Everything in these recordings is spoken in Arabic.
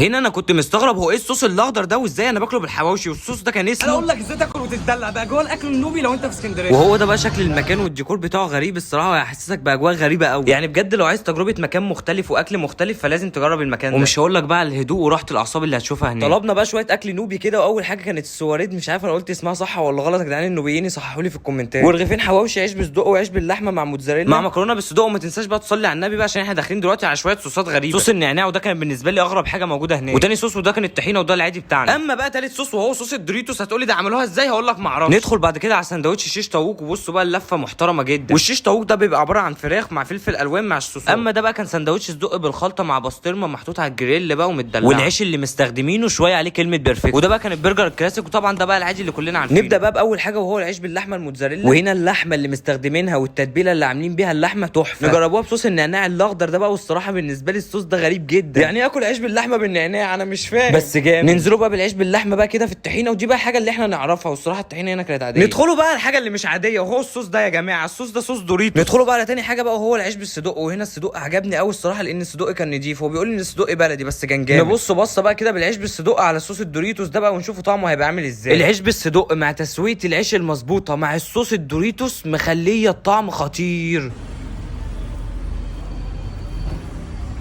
هنا انا كنت مستغرب هو ايه الصوص الاخضر ده وازاي انا باكله بالحواوشي والصوص ده كان اسمه. انا اقول لك ازاي تاكل وتتدلع بقى جوه الاكل النوبي لو انت في اسكندريه. وهو ده بقى شكل المكان والديكور بتاعه غريب الصراحه وهيحسسك باجواء غريبه قوي. يعني بجد لو عايز تجربه مكان مختلف واكل مختلف فلازم تجرب المكان ده. ومش هقول لك بقى على الهدوء وراحه الاعصاب اللي هتشوفها هناك. طلبنا بقى شويه اكل نوبي كده واول حاجه كانت السواريد، مش عارف انا قلت اسمها صح ولا غلط يا جدعان، النوبيين يصححوا لي في الكومنتات. ورغيفين حواوشي عيش بصدق وعيش باللحمه مع موتزاريلا مع مكرونه بالصدق. وما تنساش بقى تصلي على النبي بقى عشان احنا داخلين دلوقتي على شويه صوصات غريبه. صوص النعناع وده كان بالنسبه لي اغرب حاجه موجوده هناك، وتاني صوص وده كان الطحينه وده العادي بتاعنا. اما بقى تالت صوص وهو صوص الدوريتوس هتقولي ده عملوها ازاي، هقول لك ما اعرفش. ندخل بعد كده على سندوتش شيش طاووق، وبصوا بقى اللفه محترمه جدا. والشيش طاووق ده بيبقى عباره عن فراخ مع فلفل الوان مع الصوصات. اما ده بقى كان سندوتش صدق بالخلطه مع بسطرمه محطوط على الجريل بقى ومدلع، والعيش اللي مستخدمينه شويه عليه كلمه بيرفكت. وده بقى كان البرجر الكلاسيك، وطبعا ده بقى العادي اللي كلنا عارفينه. نبدا بقى باول حاجه وهو العيش باللحمه الموتزاريلا. وهنا اللحمه اللي مستخدمينها والتتبيله اللي عاملين بيها اللحمه تحفه. نجربوها بصوص النعناع الاخضر ده بقى، والصراحه بالنسبه لي الصوص ده غريب جدا. يعني اكل عيش باللحمه بالنعناع انا مش فاهم بس جامد. ننزلوا بقى بالعيش باللحمه بقى كده في الطحينه، ودي بقى حاجه اللي احنا نعرفها، والصراحه الطحينه هنا كانت عاديه. ندخلوا بقى الحاجه اللي مش عاديه وهو الصوص ده يا جماعه، الصوص ده صوص دوريتوس. ندخلوا بقى على تاني حاجه بقى وهو العيش بالصدق. وهنا الصدق عجبني قوي الصراحه لان الصدق كان نضيف، هو بيقول ان الصدق بلدي بس كان جامد. نبص بصه بقى كده بالعيش بالصدق على صوص الدوريتوس ده بقى ونشوفوا طعمه هيبقى عامل ازاي. العيش بالصدق مع تسويه العيش المظبوطه مع الصوص الدوريتوس مخليه الطعم خطير.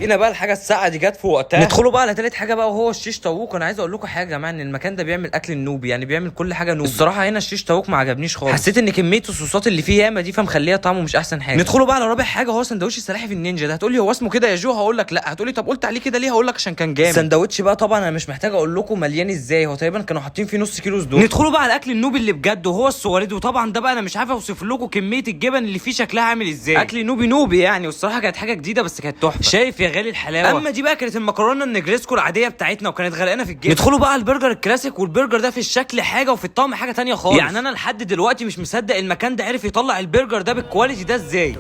هنا بقى الحاجه الساقعه دي جت في وقتها. ندخلوا بقى على تالت حاجه بقى وهو الشيش طاووق. انا عايز اقول لكم حاجه يا جماعه، ان المكان ده بيعمل اكل النوبي، يعني بيعمل كل حاجه نوبي. الصراحه هنا الشيش طاووق ما عجبنيش خالص، حسيت ان كميه الصوصات اللي فيه ياما دي فمخليها طعمه مش احسن حاجه. ندخلوا بقى على رابع حاجه وهو سندوتش السلاحف النينجا ده. هتقولي هو اسمه كده يا جو، هقول لك لا. هتقولي طب قلت عليه كده ليه، هقول لك عشان كان جامد. السندوتش بقى طبعا انا مش محتاج اقول لكم مليان ازاي، هو تقريبا كانوا حاطين فيه نص كيلو صدور. ندخلوا بقى على الاكل النوبي اللي بجد وهو السواريد، وطبعا ده بقى انا مش عارف اوصف لكم كميه الجبن اللي فيه شكلها عامل ازاي. اكل نوبي نوبي يعني، والصراحه كانت حاجه جديده بس كانت تحفه. شايف يا غالي الحلاوه. اما دي بقى كانت المكرونه النجريسكو العاديه بتاعتنا وكانت غرقانه في الجبن. ندخلوا بقى على البرجر الكلاسيك، والبرجر ده في الشكل حاجه وفي الطعم حاجه تانية خالص. يعني انا لحد دلوقتي مش مصدق المكان ده عرف يطلع البرجر ده بالكواليتي ده ازاي.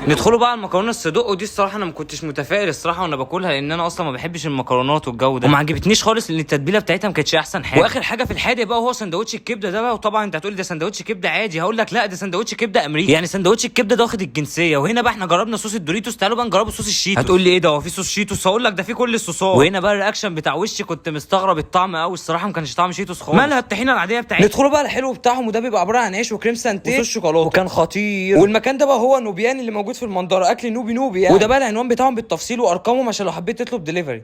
ندخلوا بقى على المكرونه الصدق، ودي الصراحه انا ما كنتش متفائل الصراحه وانا باكلها لان انا اصلا ما بحبش المكرونات والجو ده، وما عجبتنيش خالص لان التتبيله بتاعتها ما كانتش احسن حاجه. واخر حاجه في الحادق بقى وهو سندوتش الكبده ده بقى. وطبعا انت هتقولي ده سندوتش كبده عادي، هقول لك لا ده سندوتش كبده امريكي، يعني سندوتش الكبده ده واخد الجنسيه. وهنا بقى احنا جربنا صوص الدوريتوس، تعالوا بقى نجربوا صوص الشيتوس. هتقول لي ايه ده هو في صوص شيتوس، هقول لك ده في كل الصوصات. وهنا بقى الرياكشن بتاع وشي كنت مستغرب الطعم قوي الصراحه، ما كانش طعم شيتوس خالص، مالها الطحينه العاديه بتاعتها. ندخلوا بقى الحلو بتاعهم، وده بيبقى عباره عن عيش وكريم سانتيه وصوص شوكولاته، وكان خطير. والمكان ده بقى هو نوبيان اللي موجود في المنظره، اكل نوبي نوبي يعني. وده بقى العنوان بتاعهم بالتفصيل وارقامهم عشان لو حبيت تطلب دليفري.